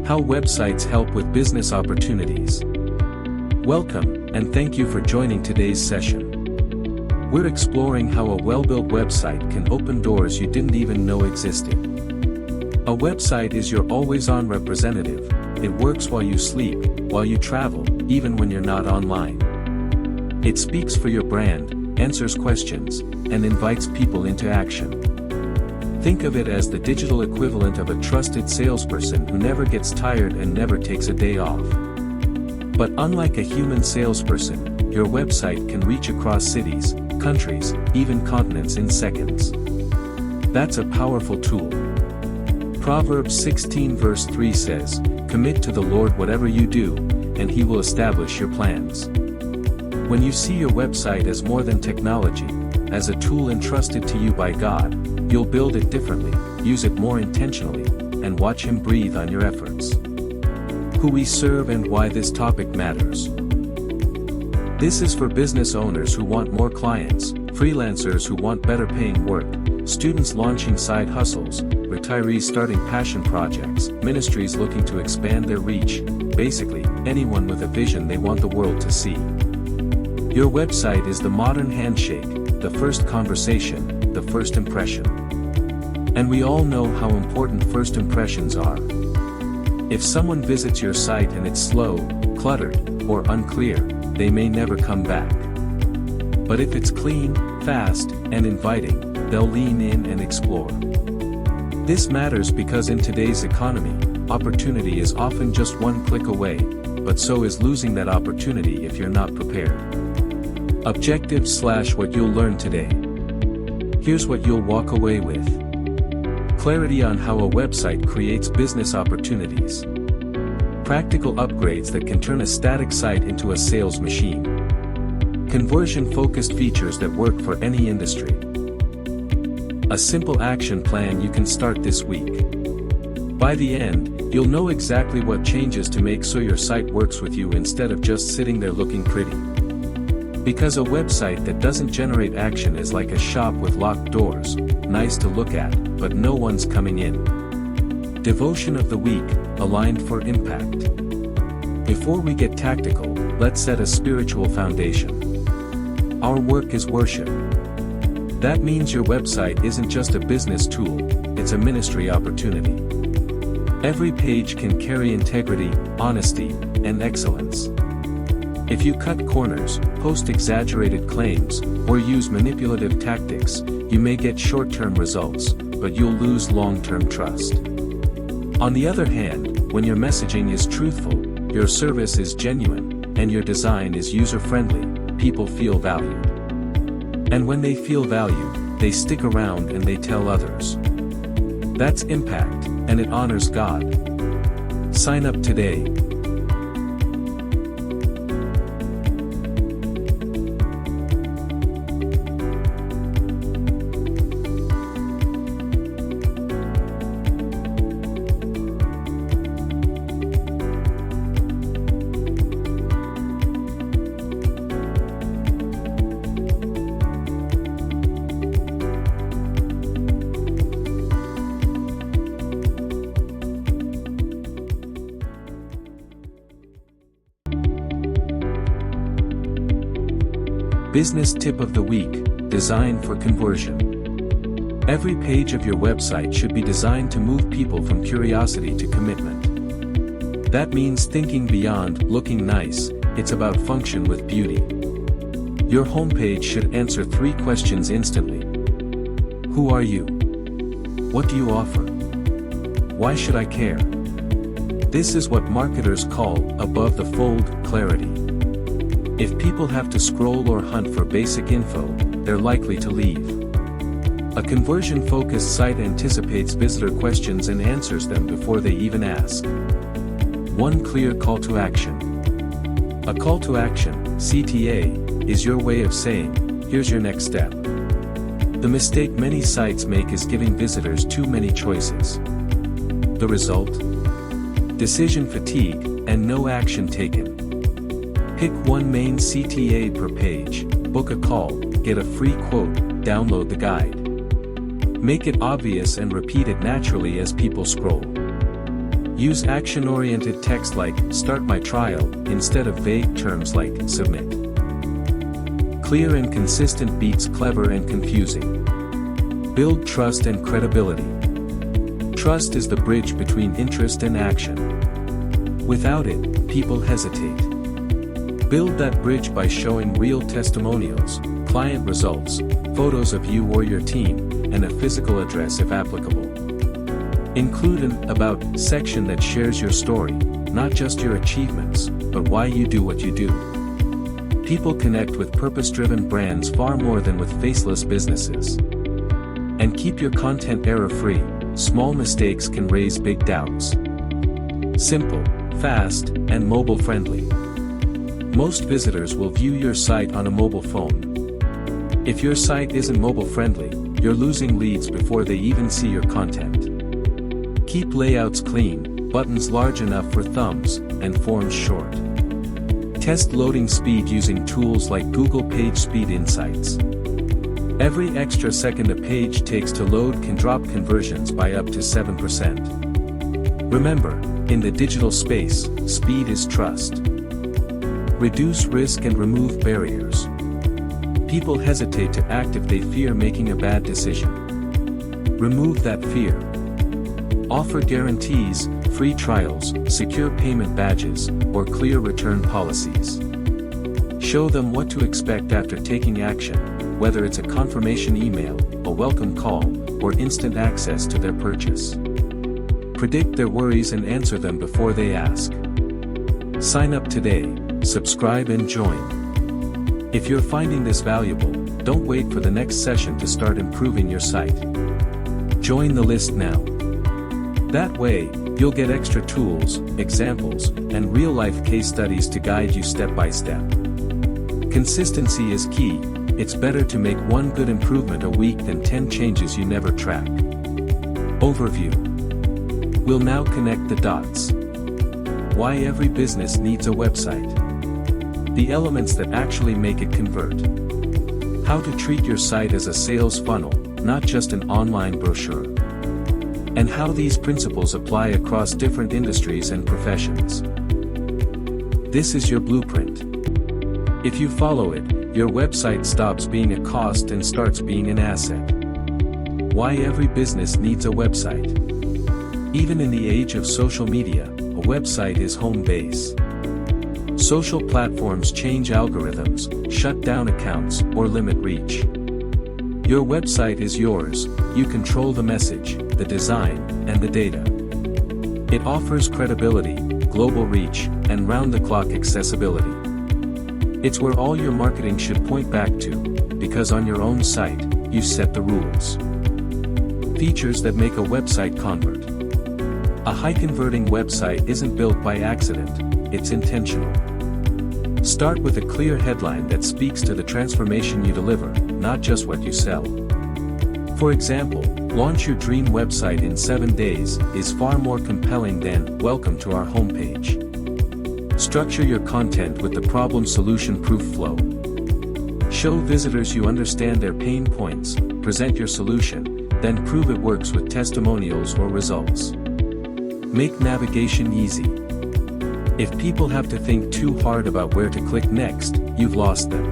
How websites help with business opportunities. Welcome, and thank you for joining today's session. We're exploring how a well-built website can open doors you didn't even know existed. A website is your always-on representative. It works while you sleep, while you travel, even when you're not online. It speaks for your brand, answers questions, and invites people into action. Think of it as the digital equivalent of a trusted salesperson who never gets tired and never takes a day off. But unlike a human salesperson, your website can reach across cities, countries, even continents in seconds. That's a powerful tool. Proverbs 16 verse 3 says, "Commit to the Lord whatever you do, and He will establish your plans." When you see your website as more than technology, as a tool entrusted to you by God, you'll build it differently, use it more intentionally, and watch Him breathe on your efforts. Who we serve and why this topic matters. This is for business owners who want more clients, freelancers who want better paying work, students launching side hustles, retirees starting passion projects, ministries looking to expand their reach, basically, anyone with a vision they want the world to see. Your website is the modern handshake, the first conversation, the first impression. And we all know how important first impressions are. If someone visits your site and it's slow, cluttered, or unclear, they may never come back. But if it's clean, fast, and inviting, they'll lean in and explore. This matters because in today's economy, opportunity is often just one click away, but so is losing that opportunity if you're not prepared. Objectives/what you'll learn today. Here's what you'll walk away with. Clarity on how a website creates business opportunities. Practical upgrades that can turn a static site into a sales machine. Conversion-focused features that work for any industry. A simple action plan you can start this week. By the end, you'll know exactly what changes to make so your site works with you instead of just sitting there looking pretty. Because a website that doesn't generate action is like a shop with locked doors, nice to look at, but no one's coming in. Devotion of the week, aligned for impact. Before we get tactical, let's set a spiritual foundation. Our work is worship. That means your website isn't just a business tool, it's a ministry opportunity. Every page can carry integrity, honesty, and excellence. If you cut corners, post exaggerated claims, or use manipulative tactics, you may get short-term results, but you'll lose long-term trust. On the other hand, when your messaging is truthful, your service is genuine, and your design is user-friendly, people feel valued. And when they feel valued, they stick around and they tell others. That's impact, and it honors God. Sign up today. Business tip of the week, design for conversion. Every page of your website should be designed to move people from curiosity to commitment. That means thinking beyond looking nice, it's about function with beauty. Your homepage should answer 3 questions instantly. Who are you? What do you offer? Why should I care? This is what marketers call above the fold clarity. If people have to scroll or hunt for basic info, they're likely to leave. A conversion-focused site anticipates visitor questions and answers them before they even ask. One clear call to action. A call to action, CTA, is your way of saying, here's your next step. The mistake many sites make is giving visitors too many choices. The result? Decision fatigue, and no action taken. Pick one main CTA per page, book a call, get a free quote, download the guide. Make it obvious and repeat it naturally as people scroll. Use action-oriented text like, "Start my trial," instead of vague terms like, "Submit." Clear and consistent beats clever and confusing. Build trust and credibility. Trust is the bridge between interest and action. Without it, people hesitate. Build that bridge by showing real testimonials, client results, photos of you or your team, and a physical address if applicable. Include an "About" section that shares your story, not just your achievements, but why you do what you do. People connect with purpose-driven brands far more than with faceless businesses. And keep your content error-free. Small mistakes can raise big doubts. Simple, fast, and mobile-friendly. Most visitors will view your site on a mobile phone. If your site isn't mobile-friendly, you're losing leads before they even see your content. Keep layouts clean, buttons large enough for thumbs, and forms short. Test loading speed using tools like Google PageSpeed Insights. Every extra second a page takes to load can drop conversions by up to 7%. Remember, in the digital space, speed is trust. Reduce risk and remove barriers. People hesitate to act if they fear making a bad decision. Remove that fear. Offer guarantees, free trials, secure payment badges, or clear return policies. Show them what to expect after taking action, whether it's a confirmation email, a welcome call, or instant access to their purchase. Predict their worries and answer them before they ask. Sign up today, subscribe and join. If you're finding this valuable, don't wait for the next session to start improving your site. Join the list now. That way, you'll get extra tools, examples, and real-life case studies to guide you step by step. Consistency is key. It's better to make one good improvement a week than 10 changes you never track. Overview. We'll now connect the dots. Why every business needs a website. The elements that actually make it convert. How to treat your site as a sales funnel, not just an online brochure. And how these principles apply across different industries and professions. This is your blueprint. If you follow it, your website stops being a cost and starts being an asset. Why every business needs a website. Even in the age of social media, a website is home base. Social platforms change algorithms, shut down accounts, or limit reach. Your website is yours. You control the message, the design, and the data. It offers credibility, global reach, and round-the-clock accessibility. It's where all your marketing should point back to, because on your own site, you set the rules. Features that make a website convert. A high-converting website isn't built by accident, it's intentional. Start with a clear headline that speaks to the transformation you deliver, not just what you sell. For example, "Launch your dream website in 7 days" is far more compelling than "Welcome to our homepage." Structure your content with the problem-solution proof flow. Show visitors you understand their pain points, present your solution, then prove it works with testimonials or results. Make navigation easy. If people have to think too hard about where to click next, you've lost them.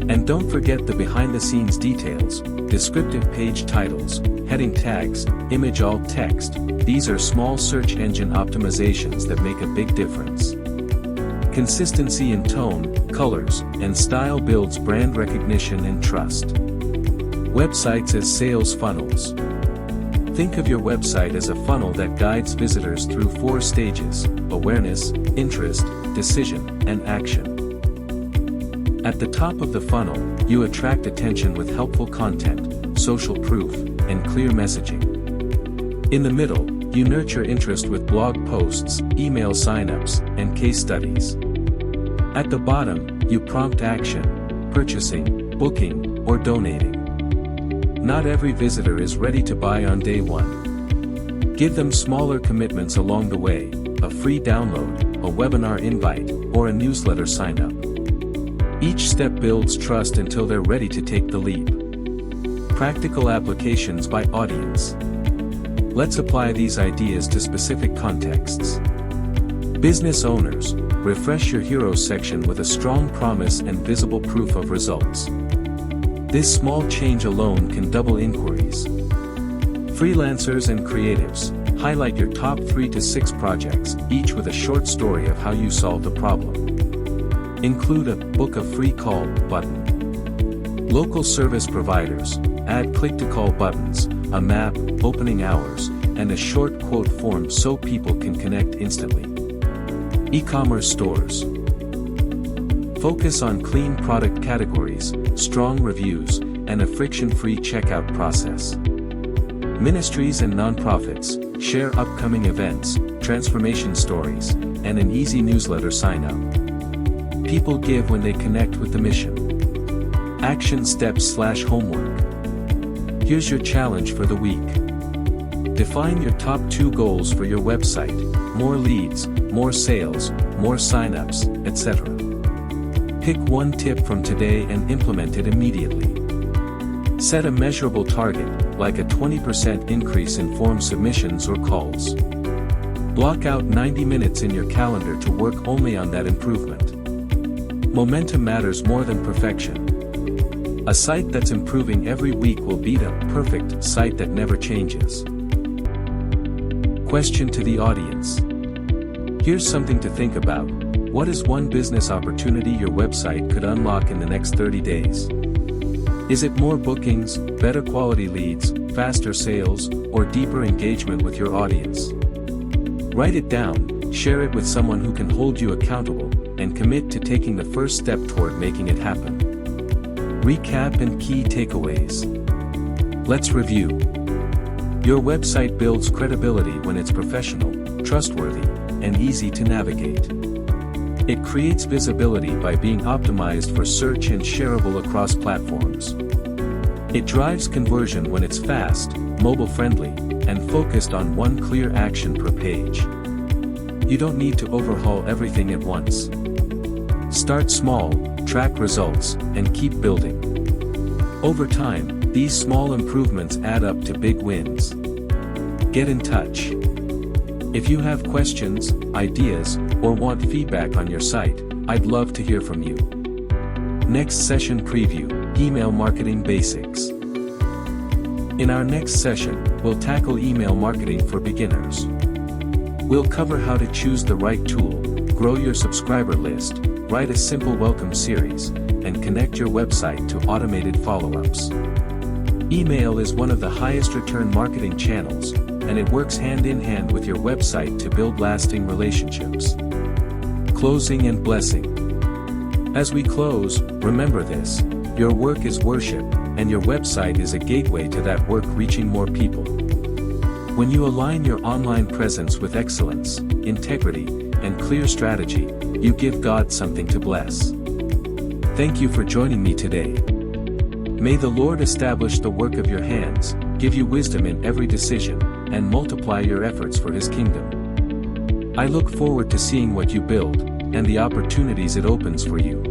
And don't forget the behind-the-scenes details, descriptive page titles, heading tags, image alt text. These are small search engine optimizations that make a big difference. Consistency in tone, colors, and style builds brand recognition and trust. Websites as sales funnels. Think of your website as a funnel that guides visitors through 4 stages: awareness, interest, decision, and action. At the top of the funnel, you attract attention with helpful content, social proof, and clear messaging. In the middle, you nurture interest with blog posts, email signups, and case studies. At the bottom, you prompt action, purchasing, booking, or donating. Not every visitor is ready to buy on day 1. Give them smaller commitments along the way: a free download, a webinar invite, or a newsletter sign-up. Each step builds trust until they're ready to take the leap. Practical applications by audience. Let's apply these ideas to specific contexts. Business owners, refresh your heroes section with a strong promise and visible proof of results. This small change alone can double inquiries. Freelancers and creatives, highlight your top 3 to 6 projects, each with a short story of how you solved a problem. Include a "book a free call" button. Local service providers, add click-to-call buttons, a map, opening hours, and a short quote form so people can connect instantly. E-commerce stores. Focus on clean product categories, strong reviews, and a friction-free checkout process. Ministries and nonprofits, share upcoming events, transformation stories, and an easy newsletter sign-up. People give when they connect with the mission. Action steps/homework. Here's your challenge for the week. Define your top 2 goals for your website: more leads, more sales, more signups, etc. Pick one tip from today and implement it immediately. Set a measurable target, like a 20% increase in form submissions or calls. Block out 90 minutes in your calendar to work only on that improvement. Momentum matters more than perfection. A site that's improving every week will beat a perfect site that never changes. Question to the audience. Here's something to think about. What is one business opportunity your website could unlock in the next 30 days? Is it more bookings, better quality leads, faster sales, or deeper engagement with your audience? Write it down, share it with someone who can hold you accountable, and commit to taking the first step toward making it happen. Recap and key takeaways. Let's review. Your website builds credibility when it's professional, trustworthy, and easy to navigate. It creates visibility by being optimized for search and shareable across platforms. It drives conversion when it's fast, mobile-friendly, and focused on one clear action per page. You don't need to overhaul everything at once. Start small, track results, and keep building. Over time, these small improvements add up to big wins. Get in touch. If you have questions, ideas, or want feedback on your site, I'd love to hear from you. Next session preview: Email Marketing Basics. In our next session, we'll tackle email marketing for beginners. We'll cover how to choose the right tool, grow your subscriber list, write a simple welcome series, and connect your website to automated follow-ups. Email is one of the highest return marketing channels, and it works hand in hand with your website to build lasting relationships. Closing and blessing. As we close, remember this: your work is worship, and your website is a gateway to that work reaching more people. When you align your online presence with excellence, integrity, and clear strategy, you give God something to bless. Thank you for joining me today. May the Lord establish the work of your hands, give you wisdom in every decision, and multiply your efforts for His kingdom. I look forward to seeing what you build, and the opportunities it opens for you.